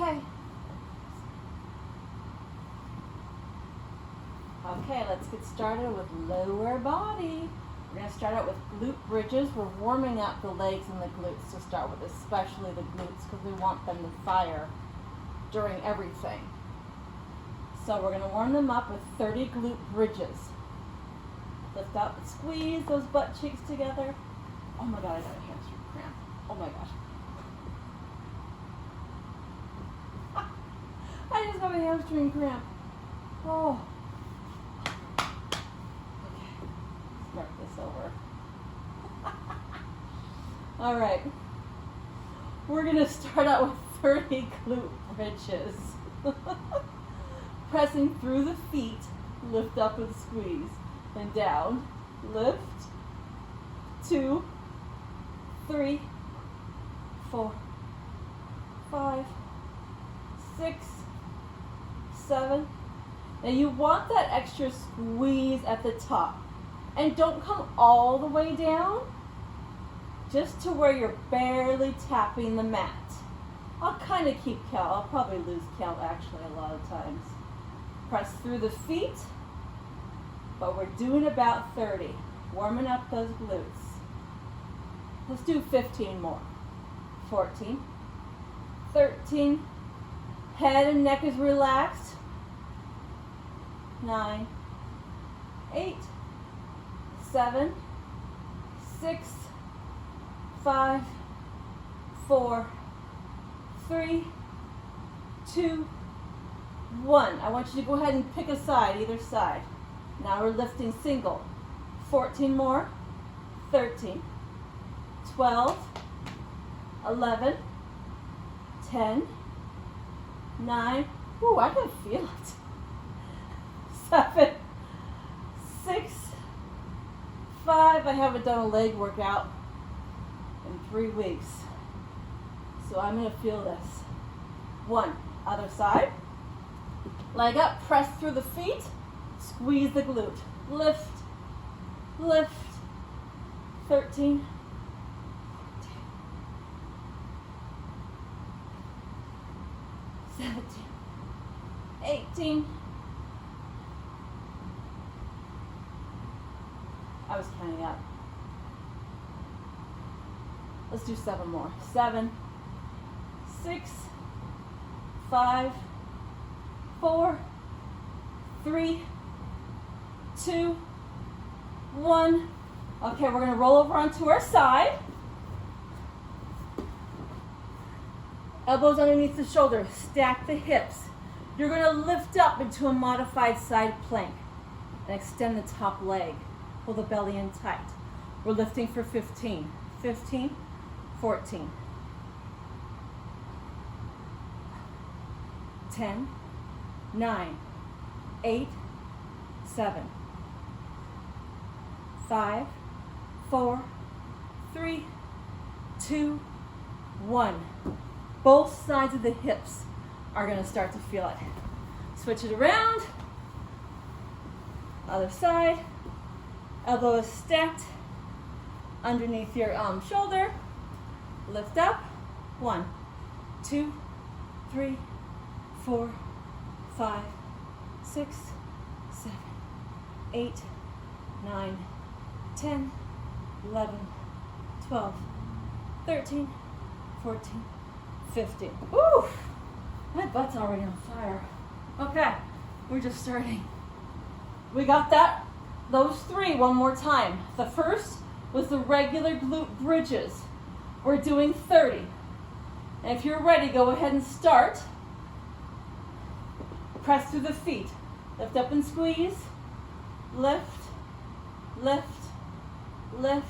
Okay. Okay, let's get started with lower body. We're going to start out with glute bridges. We're warming up the legs and the glutes to start with, especially the glutes, because we want them to fire during everything. So we're going to warm them up with 30 glute bridges. Lift up and squeeze those butt cheeks together. Oh my God, I got a hamstring cramp. Oh my gosh. I just got a hamstring cramp. Oh. Start this over. All right. We're going to start out with 30 glute bridges. Pressing through the feet, lift up and squeeze. And down, lift, 2, 3, 4, 5, 6, 7. Now you want that extra squeeze at the top. And don't come all the way down, just to where you're barely tapping the mat. I'll kind of keep count. I'll probably lose count actually a lot of times. Press through the feet, but we're doing about 30. Warming up those glutes. Let's do 15 more. 14, 13, head and neck is relaxed. 9, 8, 7, 6, 5, 4, 3, 2, 1. I want you to go ahead and pick a side, either side. Now we're lifting single. 14 more. 13, 12, 11, 10, 9. Ooh, I can feel it. 7, 6, 5. I haven't done a leg workout in 3 weeks. So I'm going to feel this. 1. Other side. Leg up, press through the feet. Squeeze the glute. Lift, lift. 13, 14, 17, 18. I was counting up. Let's do 7 more. 7, 6, 5, 4, 3, 2, 1. Okay, we're going to roll over onto our side. Elbows underneath the shoulders. Stack the hips. You're going to lift up into a modified side plank and extend the top leg. Pull the belly in tight. We're lifting for 15. 15, 14, 10, 9, 8, 7, 5, 4, 3, 2, 1. Both sides of the hips are going to start to feel it. Switch it around. Other side. Elbow is stacked underneath your shoulder. Lift up. 1, 2, 3, 4, 5, 6, 7, 8, 9, 10, 11, 12, 13, 14, 15. Woo! My butt's already on fire. Okay, we're just starting. We got those 3 one more time. The first was the regular glute bridges. We're doing 30. And if you're ready, go ahead and start. Press through the feet. Lift up and squeeze. Lift, lift, lift,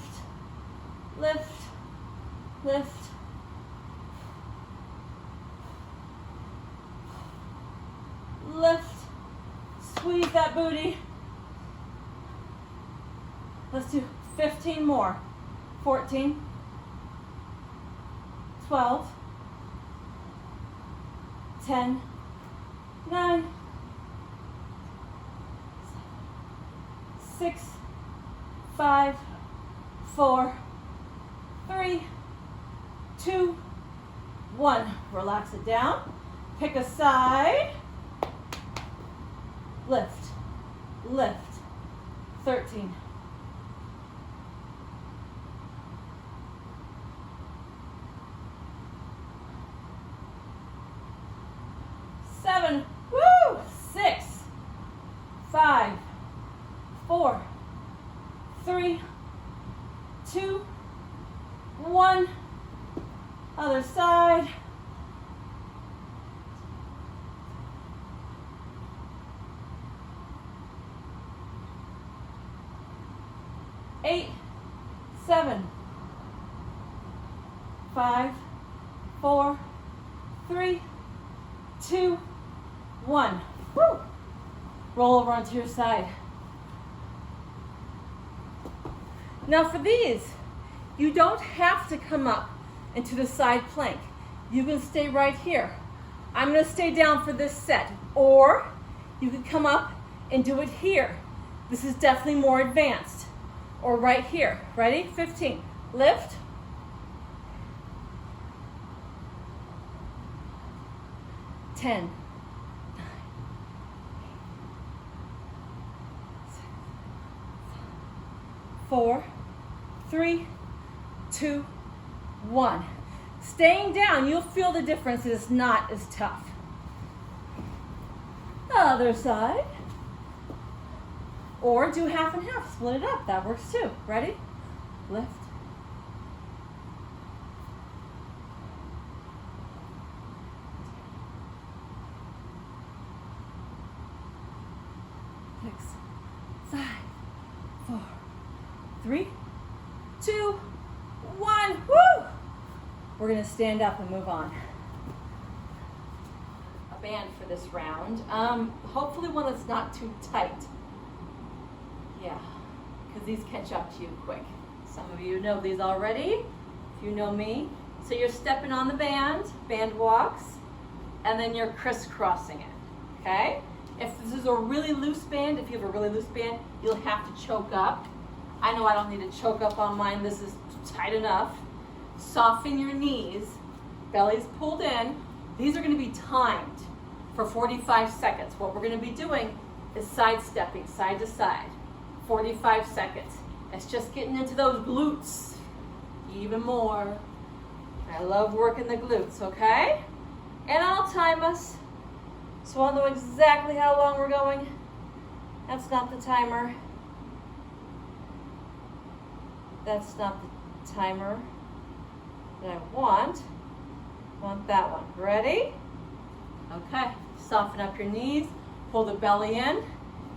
lift, lift. Lift. Squeeze that booty. Let's do 15 more. 14, 12, 10, 9, 6, 5, 4, 3, 2, 1. Relax it down. Pick a side. Lift, lift. 13. 7. Woo! 6. 5. 4. 3. 2. 1. Other side. 8. 7. 5. 4. 3. 2. 1. Woo! Roll over onto your side. Now for these, you don't have to come up into the side plank. You can stay right here. I'm going to stay down for this set. Or you can come up and do it here. This is definitely more advanced. Or right here. Ready? 15. Lift. 10. 9. 4, 3, 2, 1. Staying down, you'll feel the difference. It is not as tough. Other side. Or do half and half. Split it up. That works too. Ready? Lift. 6, 5, 4, 3, 2, 1. Woo! We're going to stand up and move on. A band for this round. Hopefully one that's not too tight. Yeah, because these catch up to you quick. Some of you know these already, if you know me. So you're stepping on the band walks, and then you're crisscrossing it, okay? If this is a really loose band, if you have a really loose band, you'll have to choke up. I know I don't need to choke up on mine. This is tight enough. Soften your knees, belly's pulled in. These are going to be timed for 45 seconds. What we're going to be doing is sidestepping side to side. 45 seconds. It's just getting into those glutes even more. I love working the glutes, okay? And I'll time us so I'll know exactly how long we're going. That's not the timer. That's not the timer that I want. I want that one. Ready? Okay. Soften up your knees. Pull the belly in.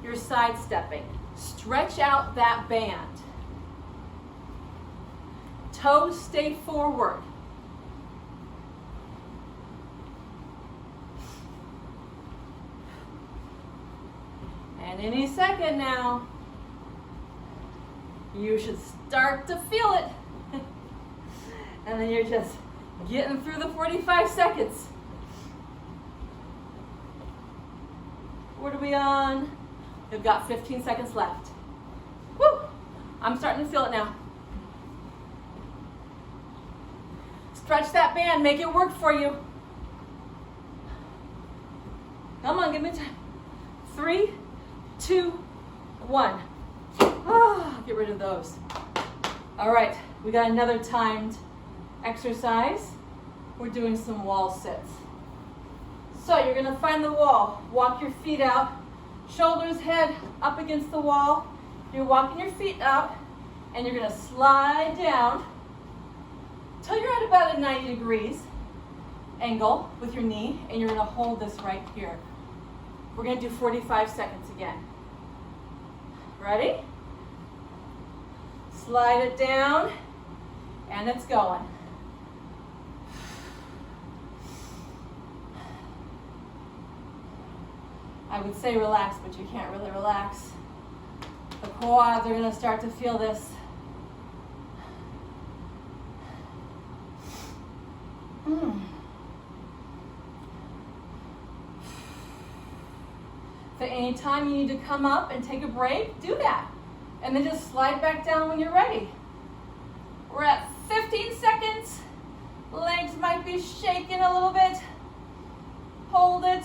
You're sidestepping. Stretch out that band. Toes stay forward. And any second now, you should start to feel it. And then you're just getting through the 45 seconds. What are we on? We've got 15 seconds left. Woo! I'm starting to feel it now. Stretch that band, make it work for you. Come on, give me time. 3, 2, 1. Ah, get rid of those. All right, we got another timed exercise. We're doing some wall sits. So you're gonna find the wall. Walk your feet out. Shoulders, head up against the wall. You're walking your feet out and you're gonna slide down till you're at about a 90 degrees angle with your knee, and you're gonna hold this right here. We're gonna do 45 seconds again. Ready? Slide it down, and it's going. I would say relax, but you can't really relax. The quads are gonna start to feel this. So anytime you need to come up and take a break, do that. And then just slide back down when you're ready. We're at 15 seconds. Legs might be shaking a little bit. Hold it.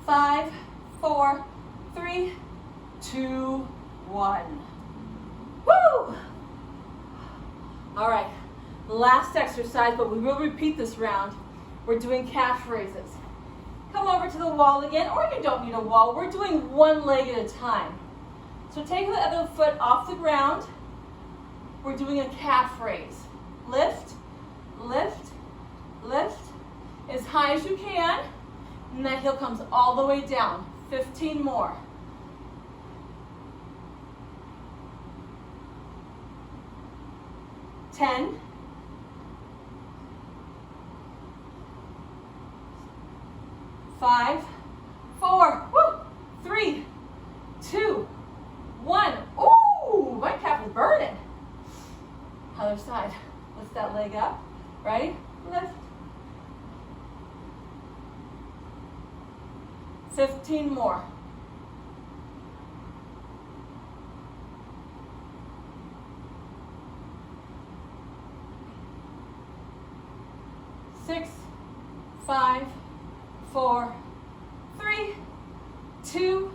5, 4, 3, 2, 1. Woo! All right, last exercise, but we will repeat this round. We're doing calf raises. Come over to the wall again, or you don't need a wall. We're doing one leg at a time. So take the other foot off the ground. We're doing a calf raise. Lift, lift, lift, as high as you can, and that heel comes all the way down. 15 more. 10, 5, 4, 3, 2, 1. Ooh, my calf is burning. Other side. Lift that leg up. Ready? Lift. 15 more. 6, 5, 4, 3, 2,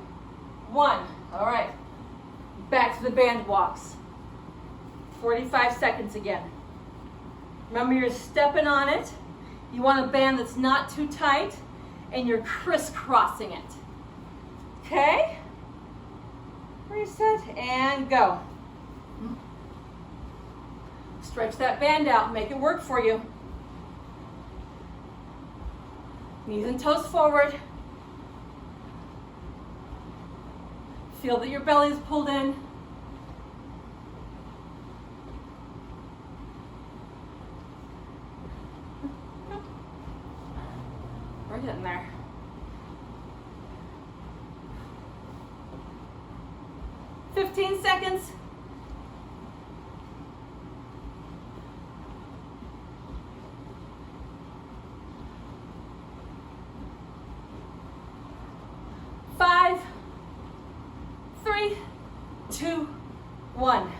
1. All right. Back to the band walks. 45 seconds again. Remember, you're stepping on it. You want a band that's not too tight, and you're crisscrossing it. Okay? Reset and go. Stretch that band out. Make it work for you. Knees and toes forward. Feel that your belly is pulled in. We're getting there. "15 seconds. Five, 3, 2, 1.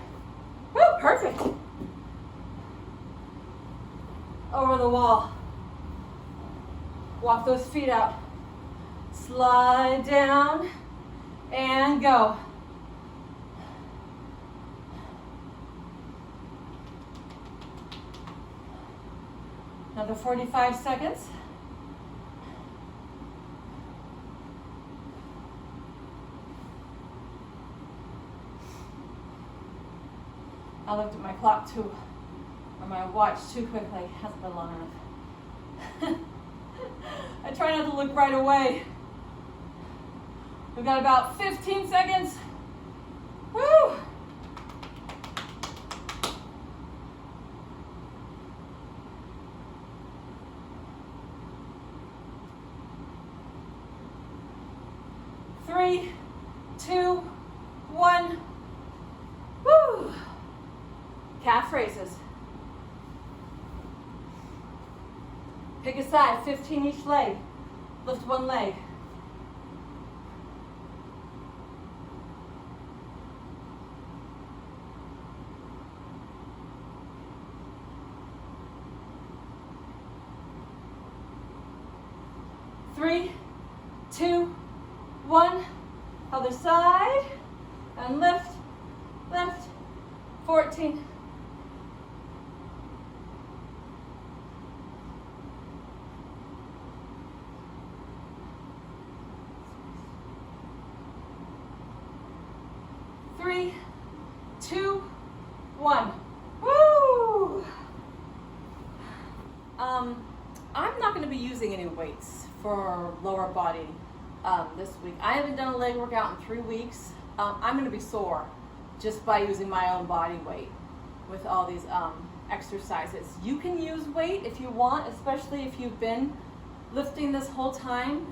Woo, perfect. Over the wall. Walk those feet out. Slide down and go. Another 45 seconds. I looked at my clock too, or my watch too quickly. It hasn't been long enough. I try not to look right away. We've got about 15 seconds. Woo! Three, 2, 1. Woo! Calf raises. Pick a side, 15 each leg. Lift one leg. Three, 2, 1. Other side. And lift, lift. 14. 3, 2, 1. Woo! I'm not going to be using any weights for lower body this week. I haven't done a leg workout in 3 weeks. I'm going to be sore just by using my own body weight with all these exercises. You can use weight if you want, especially if you've been lifting this whole time.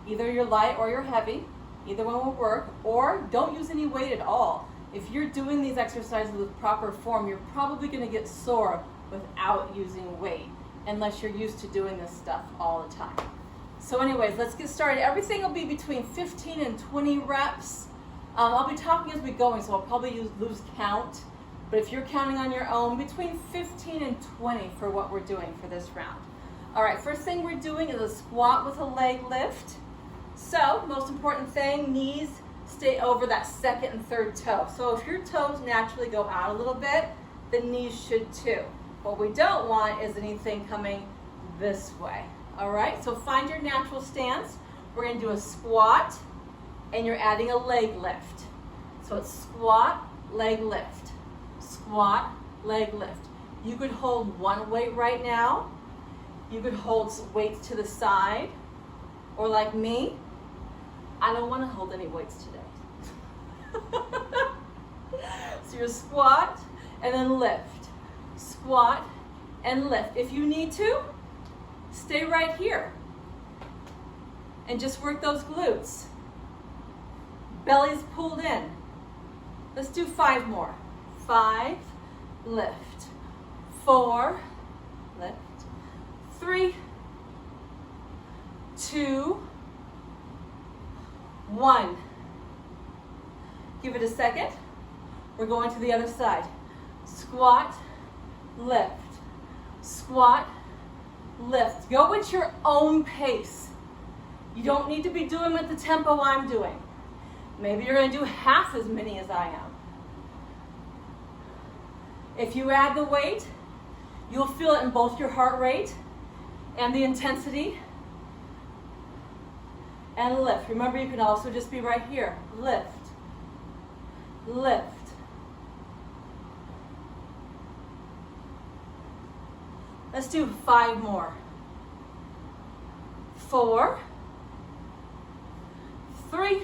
Either you're light or you're heavy. Either one will work, or don't use any weight at all. If you're doing these exercises with proper form, you're probably going to get sore without using weight, unless you're used to doing this stuff all the time. So anyways, let's get started. Everything will be between 15 and 20 reps. I'll be talking as we go, so I'll probably lose count But if you're counting on your own, between 15 and 20 for what we're doing for this round. All right, first thing we're doing is a squat with a leg lift. So, most important thing, knees stay over that second and third toe. So if your toes naturally go out a little bit, the knees should too. What we don't want is anything coming this way. All right, so find your natural stance. We're gonna do a squat, and you're adding a leg lift. So it's squat, leg lift, squat, leg lift. You could hold one weight right now. You could hold weights to the side, or like me, I don't want to hold any weights today. So you're squat and then lift, squat and lift. If you need to, stay right here and just work those glutes. Belly's pulled in. Let's do 5 more. 5, lift. 4, lift. 3, 2, 1. Give it a second. We're going to the other side. Squat, lift. Squat, lift. Go at your own pace. You don't need to be doing at the tempo I'm doing. Maybe you're going to do half as many as I am. If you add the weight, you'll feel it in both your heart rate and the intensity. And lift. Remember, you can also just be right here. Lift. Lift. Let's do 5 more. 4, 3,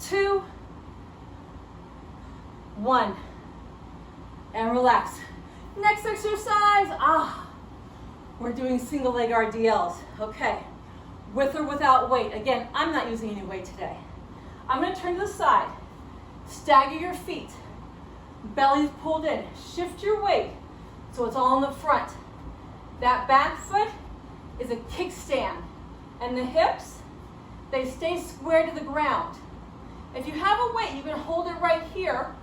2, 1. And relax. Next exercise. We're doing single leg RDLs. Okay. With or without weight. Again, I'm not using any weight today. I'm going to turn to the side. Stagger your feet. Belly's pulled in. Shift your weight so it's all in the front. That back foot is a kickstand. And the hips, they stay square to the ground. If you have a weight, you can hold it right here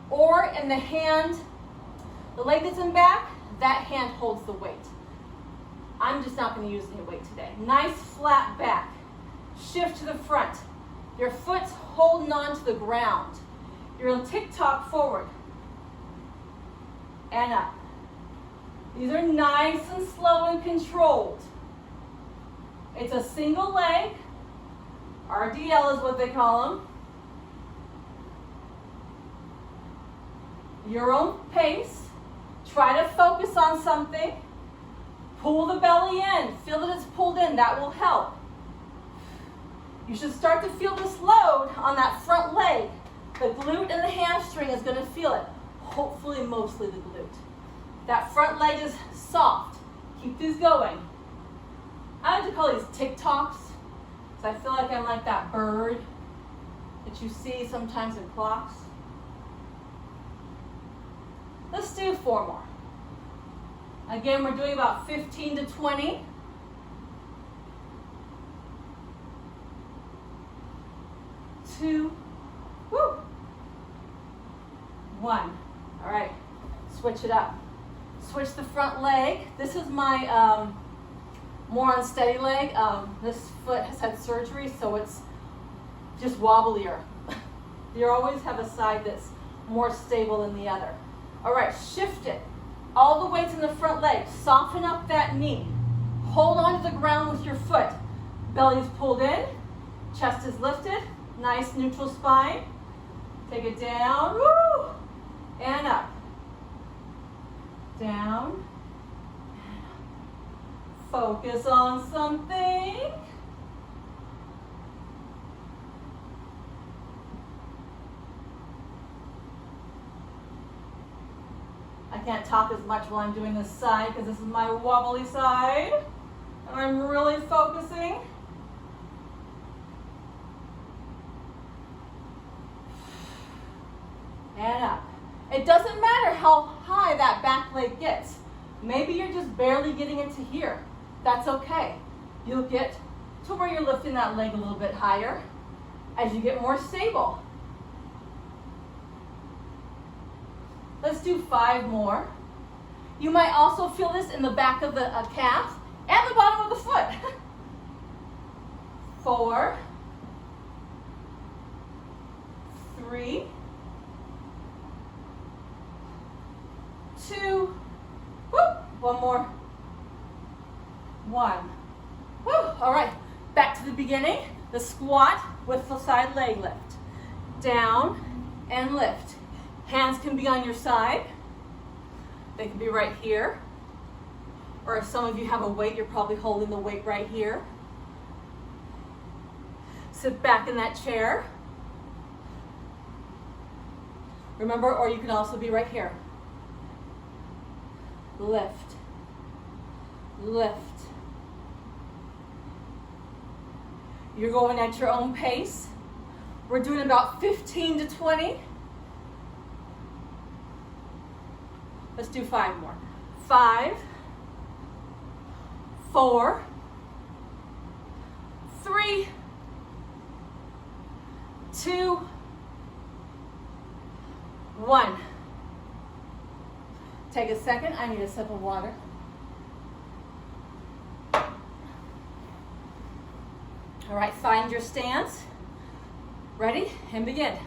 or in the hand. The leg that's in back, that hand holds the weight. I'm just not going to use any weight today. Nice flat back. Shift to the front. Your foot's holding on to the ground. You're going to tick-tock forward. And up. These are nice and slow and controlled. It's a single leg. RDL is what they call them. Your own pace. Try to focus on something. Pull the belly in. Feel that it's pulled in. That will help. You should start to feel this load on that front leg. The glute and the hamstring is going to feel it. Hopefully, mostly the glute. That front leg is soft. Keep these going. I like to call these tick-tocks because I feel like I'm like that bird that you see sometimes in clocks. Let's do 4 more. Again, we're doing about 15 to 20. 2, 1. All right, switch it up. Switch the front leg. This is my more unsteady leg. This foot has had surgery, so it's just wobblier. You always have a side that's more stable than the other. All right, shift it. All the weights in the front leg. Soften up that knee. Hold on to the ground with your foot. Belly's pulled in. Chest is lifted. Nice neutral spine. Take it down. Woo! And up. Down. Focus on something. I can't talk as much while I'm doing this side because this is my wobbly side. And I'm really focusing. And up. It doesn't matter how high that back leg gets. Maybe you're just barely getting it to here. That's okay. You'll get to where you're lifting that leg a little bit higher as you get more stable. Let's do 5 more. You might also feel this in the back of the calf and the bottom of the foot. 4, 3, 2, whoop, one more, 1. Woo, all right, back to the beginning, the squat with the side leg lift. Down and lift. Hands can be on your side. They can be right here. Or if some of you have a weight, you're probably holding the weight right here. Sit back in that chair. Remember, or you can also be right here. Lift, lift. You're going at your own pace. We're doing about 15 to 20. Let's do 5 more. 5, 4, 3, 2, 1. Take a second, I need a sip of water. All right, find your stance. Ready? And begin.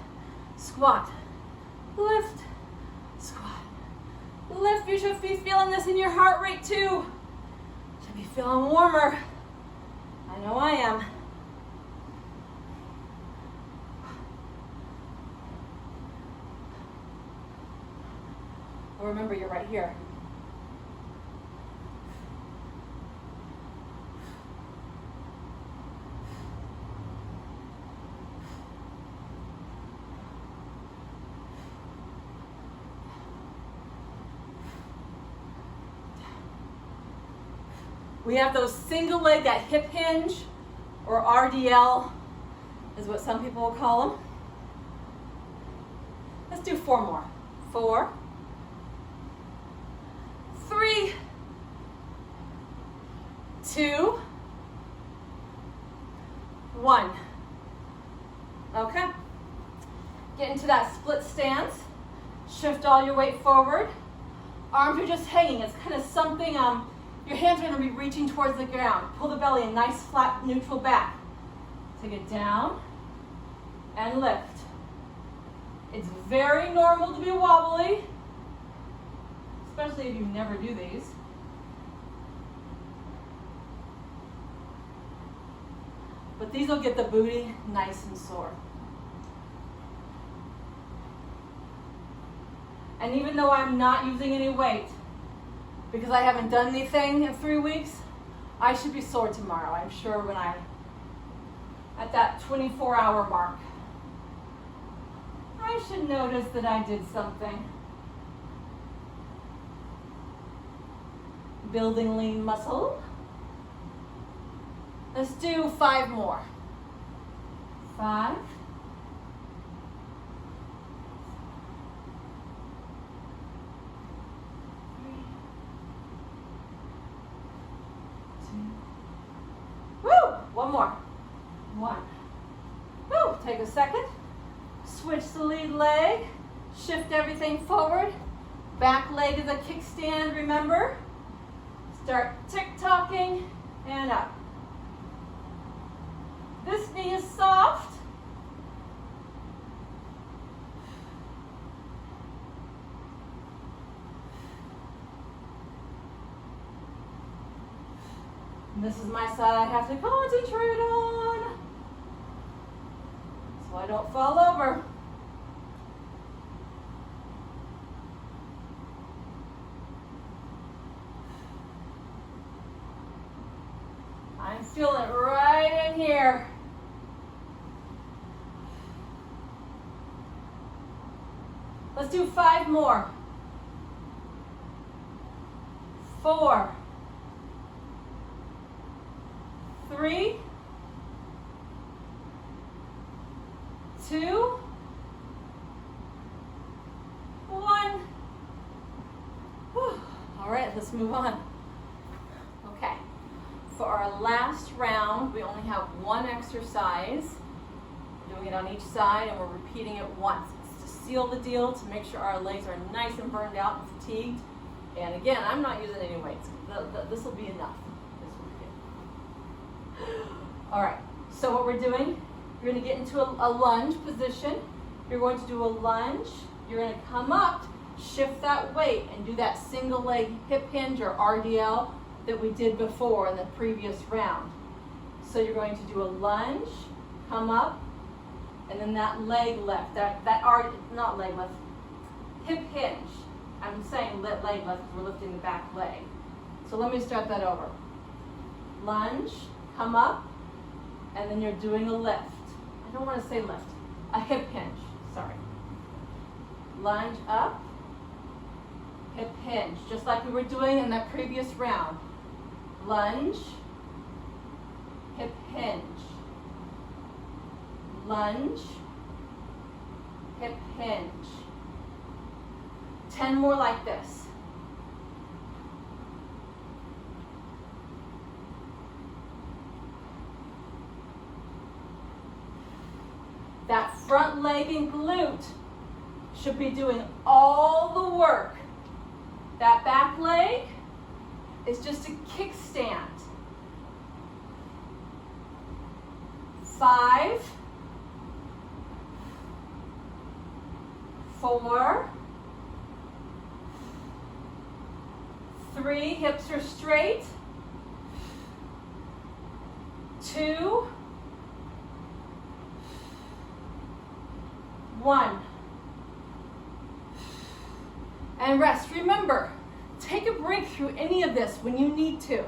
Squat, lift, squat, lift. You should be feeling this in your heart rate too. Should be feeling warmer. I know I am. Remember, you're right here. We have those single leg, that hip hinge, or RDL is what some people will call them. Let's do 4 more. 4, 3, 2, 1. Okay. Get into that split stance. Shift all your weight forward. Arms are just hanging. It's kind of something, your hands are going to be reaching towards the ground. Pull the belly in, nice flat neutral back. Take it down and lift. It's very normal to be wobbly, especially if you never do these. But these will get the booty nice and sore. And even though I'm not using any weight, because I haven't done anything in 3 weeks, I should be sore tomorrow, I'm sure, when at that 24-hour mark. I should notice that I did something. Building lean muscle. Let's do 5 more. 5. 2. Woo! One more. 1. Woo! Take a second. Switch the lead leg. Shift everything forward. Back leg is a kickstand, remember? Start tick-tocking and up. This knee is soft. And this is my side I have to concentrate on, so I don't fall over. I'm feeling it right in here. Let's do 5 more. 4, 3, 2, 1. Whew. All right, let's move on. Okay, for our last round, we only have one exercise. We're doing it on each side and we're repeating it once. It's to seal the deal to make sure our legs are nice and burned out and fatigued. And again, I'm not using any weights. This will be enough. This will be good. All right, so what we're doing, you're going to get into a lunge position. You're going to do a lunge. You're going to come up, shift that weight, and do that single leg hip hinge or RDL that we did before in the previous round. So you're going to do a lunge, come up, and then that leg lift, not leg lift, hip hinge. I'm saying leg lift because we're lifting the back leg. So let me start that over. Lunge, come up, and then you're doing a lift. I don't want to say lift, a hip hinge, sorry. Lunge up, hip hinge, just like we were doing in that previous round. Lunge, hip hinge. Lunge, hip hinge. 10 more like this. That front leg and glute should be doing all the work. That back leg is just a kickstand. 5, 4, 3, hips are straight. 2, 1. And rest. Remember, take a break through any of this when you need to.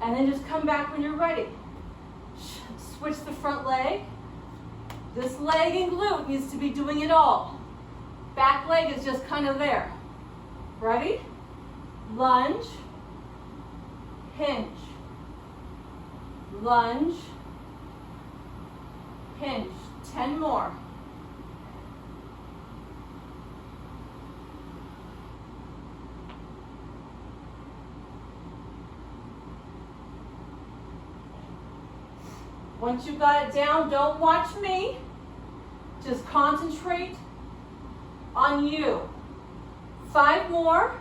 And then just come back when you're ready. Switch the front leg. This leg and glute needs to be doing it all. Back leg is just kind of there. Ready? Lunge, hinge. Lunge, hinge. 10 more. Once you've got it down, don't watch me. Just concentrate on you. 5 more.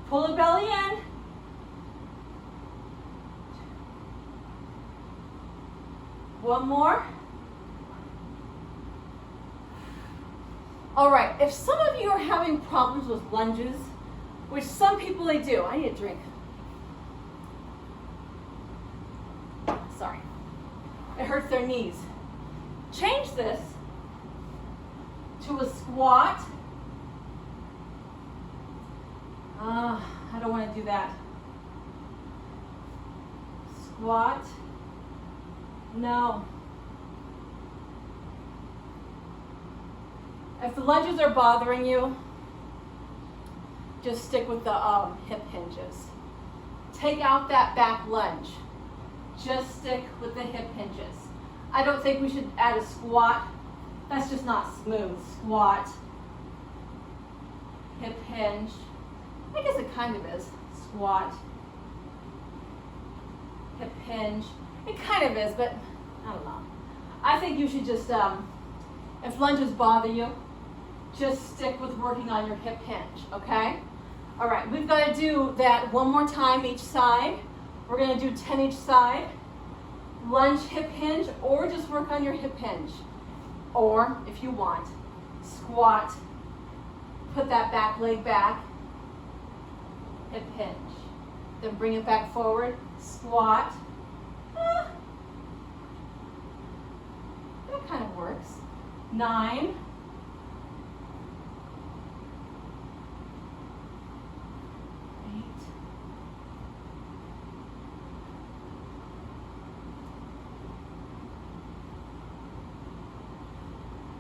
Pull the belly in. One more. All right, if some of you are having problems with lunges, which some people they do, I need a drink. Sorry. It hurts their knees. Change this to a squat. I don't want to do that. Squat. No. If the lunges are bothering you, just stick with the hip hinges. Take out that back lunge. Just stick with the hip hinges. I don't think we should add a squat. That's just not smooth. Squat, hip hinge. I guess it kind of is. Squat, hip hinge. It kind of is, but I don't know. I think you should just, if lunges bother you, just stick with working on your hip hinge, okay? All right, we've got to do that one more time each side. We're going to do 10 each side. Lunge, hip hinge, or just work on your hip hinge. Or, if you want, squat, put that back leg back, hip hinge. Then bring it back forward, squat. That kind of works. 9. 8.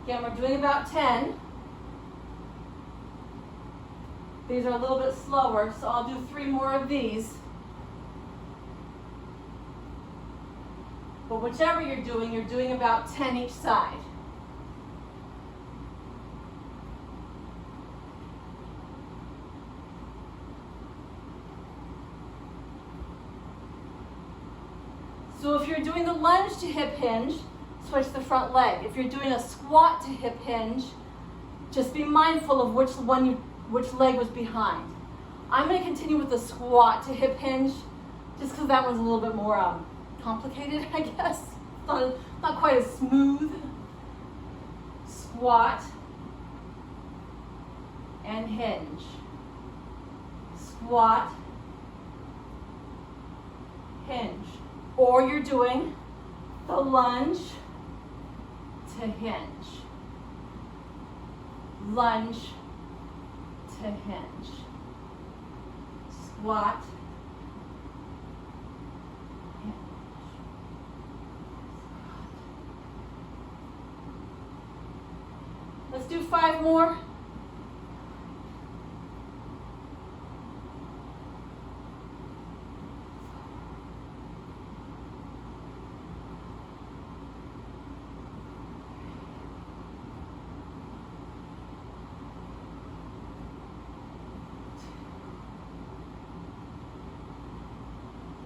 Again, we're doing about 10. These are a little bit slower, so I'll do 3 more of these. But whichever you're doing about 10 each side. So if you're doing the lunge to hip hinge, switch the front leg. If you're doing a squat to hip hinge, just be mindful of which leg was behind. I'm going to continue with the squat to hip hinge, just because that one's a little bit more complicated, I guess. Not quite as smooth. Squat and hinge. Squat, hinge. Or you're doing the lunge to hinge. Lunge to hinge. Squat, hinge. Let's do 5 more.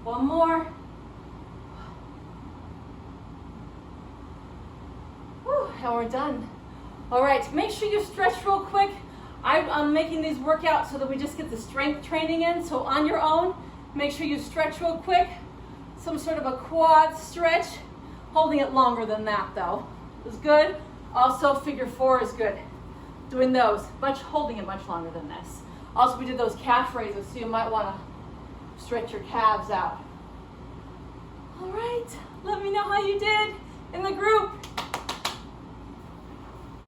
One more. Whew, and we're done. All right, make sure you stretch real quick. I'm making these workouts so that we just get the strength training in. So on your own, make sure you stretch real quick. Some sort of a quad stretch. Holding it longer than that though is good. Also figure 4 is good. Doing those, holding it much longer than this. Also we did those calf raises, so you might want to stretch your calves out. All right, let me know how you did in the group.